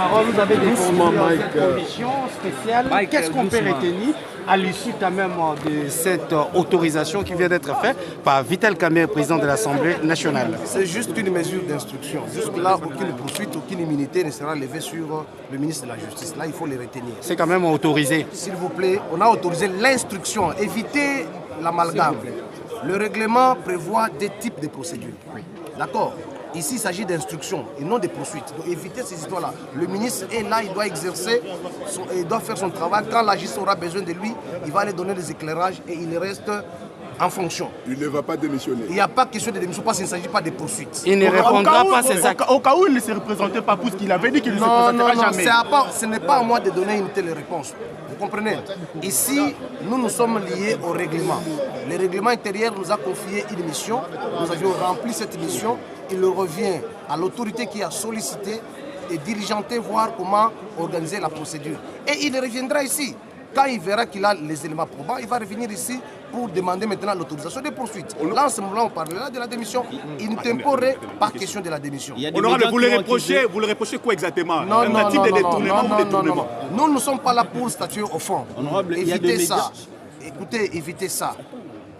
parole. Vous avez déposé cette commission spéciale. Qu'est-ce qu'on peut retenir à l'issue quand même de cette autorisation qui vient d'être faite par Vital Kamerhe, président de l'Assemblée nationale? C'est juste une mesure d'instruction. Jusque-là, aucune poursuite, aucune immunité ne sera levée sur le ministre de la Justice. Là, il faut les retenir. C'est quand même autorisé. S'il vous plaît, on a autorisé l'instruction. Évitez l'amalgame. Le règlement prévoit des types de procédures. Oui. D'accord? Ici, il s'agit d'instruction et non de poursuites. Donc évitez ces histoires-là. Le ministre est là, il doit exercer, il doit faire son travail. Quand la justice aura besoin de lui, il va aller donner des éclairages et il reste en fonction. Il ne va pas démissionner. Il n'y a pas question de démission parce qu'il ne s'agit pas de poursuites. Il ne répondra pas à ses actes. Au cas où il ne se représentait pas pour ce qu'il avait dit qu'il ne se présentera jamais. Ce n'est pas à moi de donner une telle réponse. Vous comprenez? Ici, nous sommes liés au règlement. Le règlement intérieur nous a confié une mission. Nous avions rempli cette mission. Il revient à l'autorité qui a sollicité et diligenté voir comment organiser la procédure. Et il reviendra ici. Quand il verra qu'il a les éléments probants, il va revenir ici pour demander maintenant l'autorisation des poursuites. Là, en ce moment, on parlera de la démission. Il ne temporait pas question de la démission. Honorable, vous le reprochez quoi exactement? Non. Nous ne sommes pas là pour statuer au fond. Évitez ça. Écoutez, évitez ça.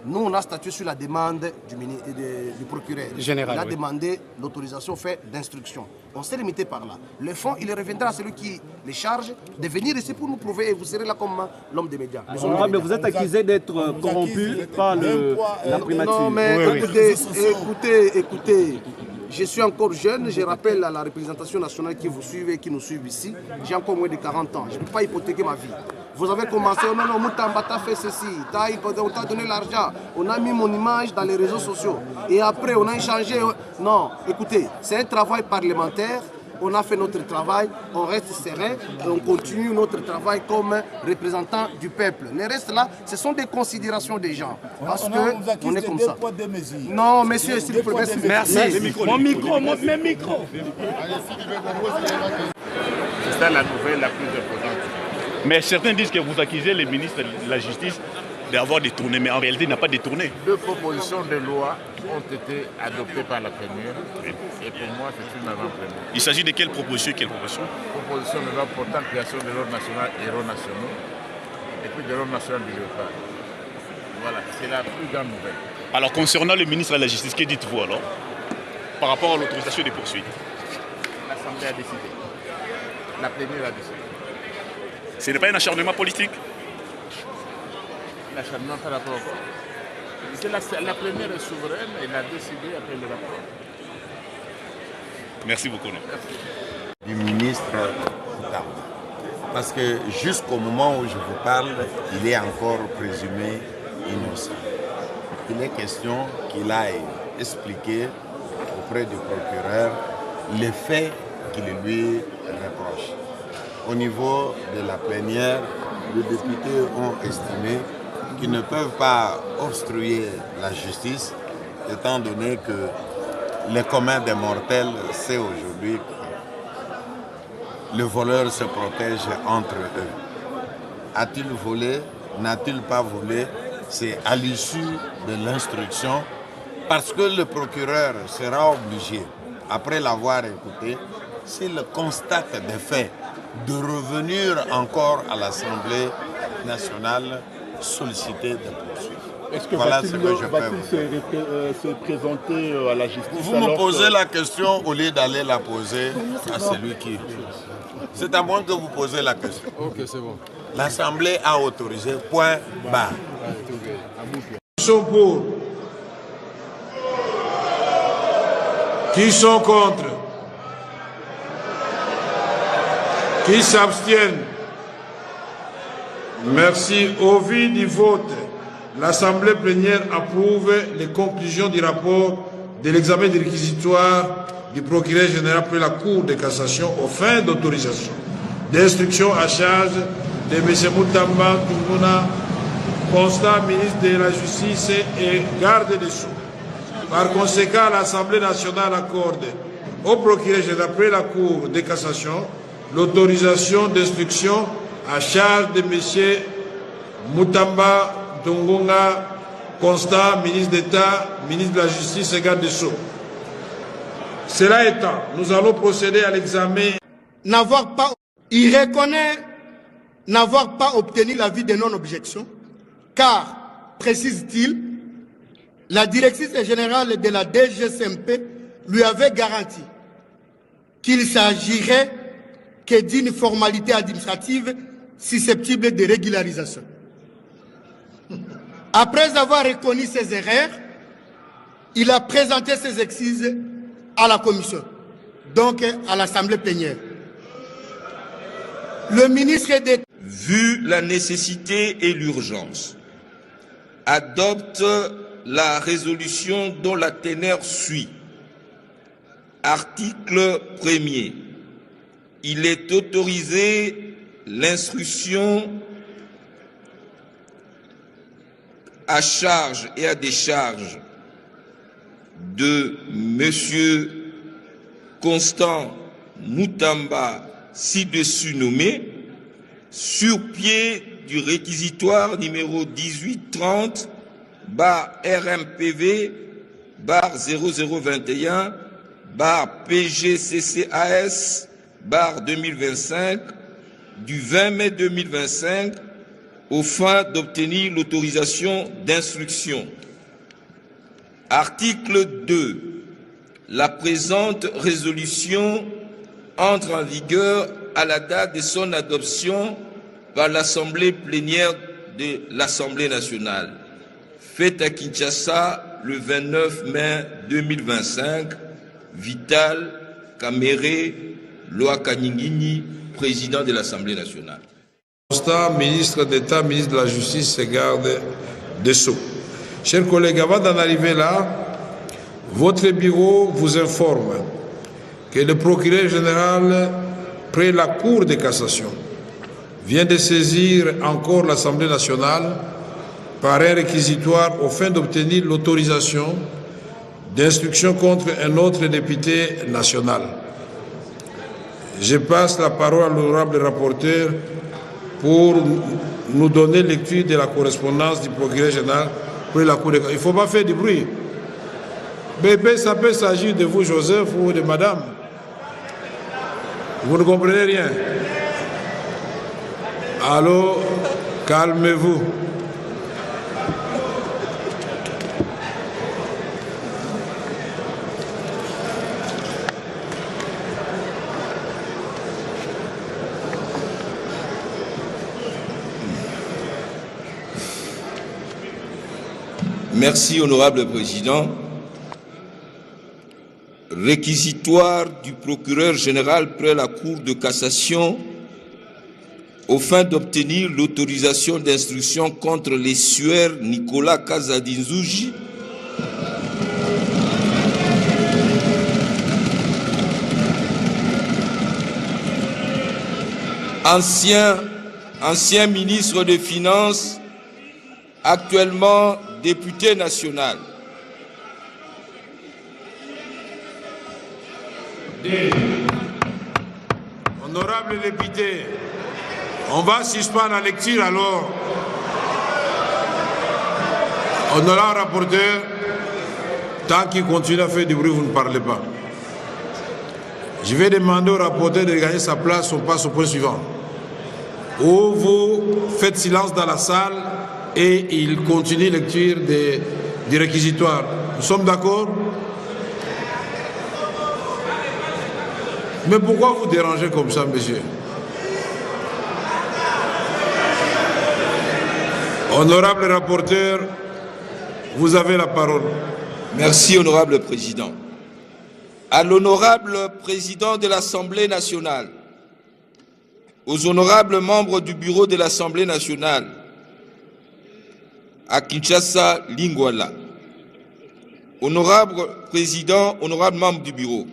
Nous, on a statué sur la demande du procureur. Général, il a demandé l'autorisation faite d'instruction. On s'est limité par là. Le fond, il reviendra à celui qui les charge de venir ici pour nous prouver et vous serez là comme l'homme des médias. Honorable, vous êtes accusé d'être corrompu par la primature. Non, mais écoutez. Je suis encore jeune, je rappelle à la représentation nationale qui vous suit et qui nous suit ici, j'ai encore moins de 40 ans, je ne peux pas hypothéquer ma vie. Vous avez commencé, non, Moutamba t'a fait ceci, on t'a donné l'argent, on a mis mon image dans les réseaux sociaux et après on a échangé. Non, écoutez, c'est un travail parlementaire. On a fait notre travail, on reste serein et on continue notre travail comme représentant du peuple. Le reste là, ce sont des considérations des gens. Parce qu'on est comme ça. Non, monsieur, s'il vous plaît, merci. Mon micro, mes micros. C'est ça la nouvelle la plus importante. Mais certains disent que vous accusez les ministres de la Justice d'avoir détourné, mais en réalité, il n'a pas détourné. 2 propositions de loi ont été adoptées par la première, et pour moi, c'est une avant-première. Il s'agit de quelle proposition? Proposition de loi portant création de l'ordre national et héros nationaux, et puis de l'ordre national du léopard. Voilà, c'est la plus grande nouvelle. Alors, concernant le ministre de la Justice, que dites-vous alors par rapport à l'autorisation des poursuites? L'Assemblée a décidé. La plénière a décidé. Ce n'est pas un acharnement politique? L'acharnement par rapport au quoi? La première est souveraine, elle a décidé après le rapport. Merci beaucoup. Merci. Du ministre Moutamba. Parce que jusqu'au moment où je vous parle, il est encore présumé innocent. Il est question qu'il aille expliquer auprès du procureur les faits qu'il lui reproche. Au niveau de la plénière, les députés ont estimé qu'ils ne peuvent pas obstruer la justice, étant donné que le commun des mortels sait aujourd'hui que le voleur se protège entre eux. A-t-il volé? N'a-t-il pas volé? C'est à l'issue de l'instruction, parce que le procureur sera obligé, après l'avoir écouté, s'il constate des faits, de revenir encore à l'Assemblée nationale solliciter des poursuites. Est-ce que voilà va-t-il se présenter à la justice? Vous me posez la question au lieu d'aller la poser à celui qui... C'est à moi que vous posez la question. Ok, c'est bon. L'Assemblée a autorisé, point barre. Qui sont pour? Qui sont contre? Qui s'abstiennent? Merci. Au vu du vote, l'Assemblée plénière approuve les conclusions du rapport de l'examen des réquisitoires du procureur général pour la Cour de cassation aux fins d'autorisation d'instruction à charge de M. Moutamba Tunguna, constat ministre de la Justice et garde des Sceaux. Par conséquent, l'Assemblée nationale accorde au procureur général pour la Cour de cassation l'autorisation d'instruction à charge de M. Moutamba Tunguna, constat, ministre d'État, ministre de la Justice et garde des Sceaux. Cela étant, nous allons procéder à l'examen il reconnaît n'avoir pas obtenu l'avis de non-objection, car, précise-t-il, la directrice générale de la DGCMP lui avait garanti qu'il s'agirait que d'une formalité administrative susceptible de régularisation. Après avoir reconnu ses erreurs, il a présenté ses excuses à la commission, donc à l'Assemblée plénière. Le ministre d'État, vu la nécessité et l'urgence, adopte la résolution dont la teneur suit. Article 1er. Il est autorisé l'instruction à charge et à décharge de M. Constant Mutamba, ci-dessus nommé, sur pied du réquisitoire numéro 1830 RMPV 0021 PGCCAS 2025 du 20 mai 2025 aux fins d'obtenir l'autorisation d'instruction. Article 2. La présente résolution entre en vigueur à la date de son adoption par l'Assemblée plénière de l'Assemblée nationale, faite à Kinshasa le 29 mai 2025. Vital Kamerhe Lwakanyingini, président de l'Assemblée nationale. Constant, ministre d'État, ministre de la Justice et garde des Sceaux. Chers collègues, avant d'en arriver là, votre bureau vous informe que le procureur général, près la Cour de cassation, vient de saisir encore l'Assemblée nationale par un réquisitoire aux fins d'obtenir l'autorisation d'instruction contre un autre député national. Je passe la parole à l'honorable rapporteur pour nous donner lecture de la correspondance du procureur général pour la Cour de cassation. Il ne faut pas faire du bruit. Bébé, ça peut s'agir de vous, Joseph, ou de madame. Vous ne comprenez rien. Alors, calmez-vous. Merci, honorable président. Réquisitoire du procureur général près la Cour de cassation aux fins d'obtenir l'autorisation d'instruction contre les sueurs Nicolas Kazadinzouji, ancien ministre des Finances, actuellement député national. Honorable député, on va suspendre la lecture alors. Honorable rapporteur, tant qu'il continue à faire du bruit, vous ne parlez pas. Je vais demander au rapporteur de gagner sa place, on passe au point suivant. Ou vous faites silence dans la salle et il continue la lecture du réquisitoire. Nous sommes d'accord? Mais pourquoi vous dérangez comme ça, monsieur? Honorable rapporteur, vous avez la parole. Merci, honorable président. À l'honorable président de l'Assemblée nationale, aux honorables membres du bureau de l'Assemblée nationale, à Kinshasa, Lingwala, honorable président, honorable membre du bureau,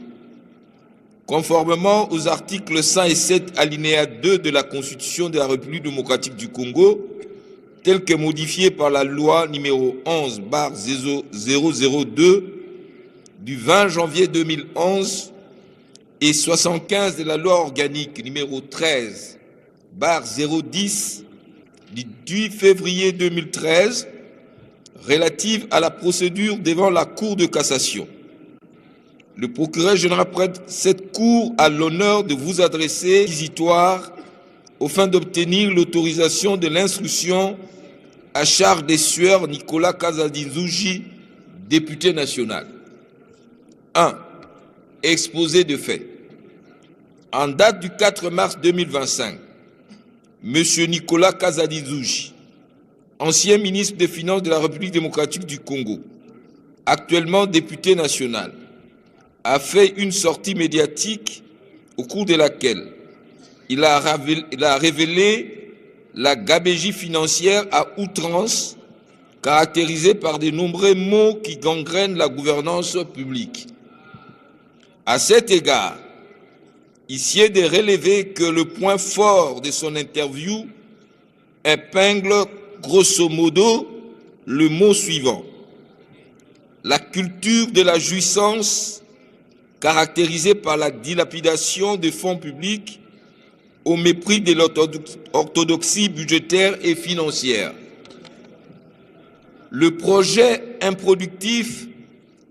conformément aux articles 107 alinéa 2 de la Constitution de la République démocratique du Congo, tel que modifié par la loi numéro 11/002 du 20 janvier 2011 et 75 de la loi organique numéro 13/010 du 10 février 2013 relative à la procédure devant la Cour de cassation. le procureur général prête cette cour à l'honneur de vous adresser réquisitoire aux fins d'obtenir l'autorisation de l'instruction à charge des sueurs Nicolas Kazadinzouji, député national. 1. Exposé de fait. En date du 4 mars 2025, M. Nicolas Kazadinzouji, ancien ministre des Finances de la République démocratique du Congo, actuellement député national, a fait une sortie médiatique au cours de laquelle il a révélé la gabegie financière à outrance, caractérisée par de nombreux maux qui gangrènent la gouvernance publique. À cet égard, ici est de relever que le point fort de son interview épingle grosso modo le mot suivant: la culture de la jouissance caractérisée par la dilapidation des fonds publics au mépris de l'orthodoxie budgétaire et financière. Le projet improductif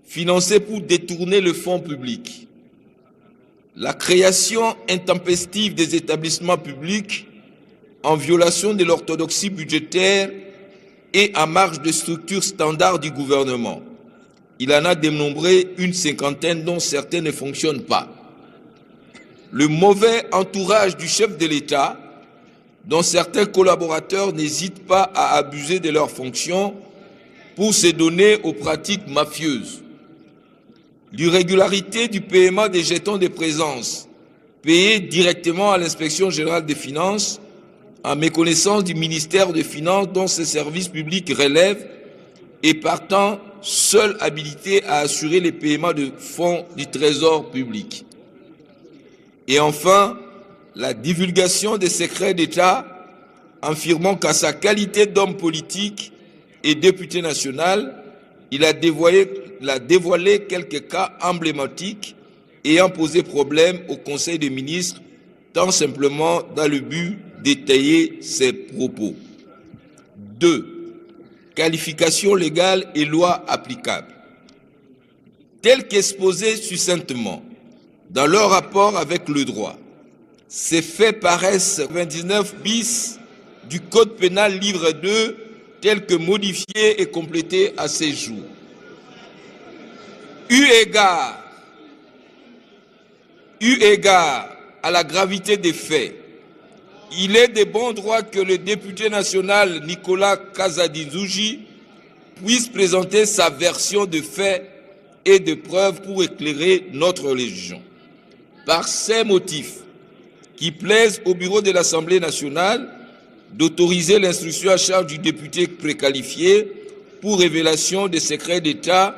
financé pour détourner le fonds public, la création intempestive des établissements publics en violation de l'orthodoxie budgétaire et en marge de structures standards du gouvernement. Il en a dénombré une cinquantaine dont certaines ne fonctionnent pas. Le mauvais entourage du chef de l'État, dont certains collaborateurs n'hésitent pas à abuser de leurs fonctions pour se donner aux pratiques mafieuses. L'irrégularité du paiement des jetons de présence payés directement à l'Inspection générale des finances en méconnaissance du ministère des Finances dont ces services publics relèvent et partant seul habilité à assurer les paiements de fonds du Trésor public. Et enfin, la divulgation des secrets d'État, affirmant qu'à sa qualité d'homme politique et député national, il a dévoilé quelques cas emblématiques ayant posé problème au Conseil des ministres, tant simplement dans le but d'étayer ses propos. 2. Qualification légale et loi applicable. Tel qu'exposé succinctement dans leur rapport avec le droit, ces faits paraissent 29 bis du Code pénal livre 2 tel que modifié et complété à ces jours. Eu égard à la gravité des faits, il est de bon droit que le député national Nicolas Kazadinzouji puisse présenter sa version de faits et de preuves pour éclairer notre religion. Par ces motifs qui plaisent au bureau de l'Assemblée nationale d'autoriser l'instruction à charge du député préqualifié pour révélation des secrets d'État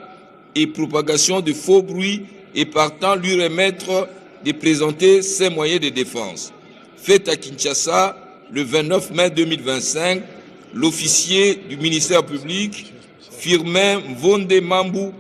et propagation de faux bruits et partant lui remettre de présenter ses moyens de défense. Fait à Kinshasa le 29 mai 2025, l'officier du ministère public, Firmin Mvonde Mambou,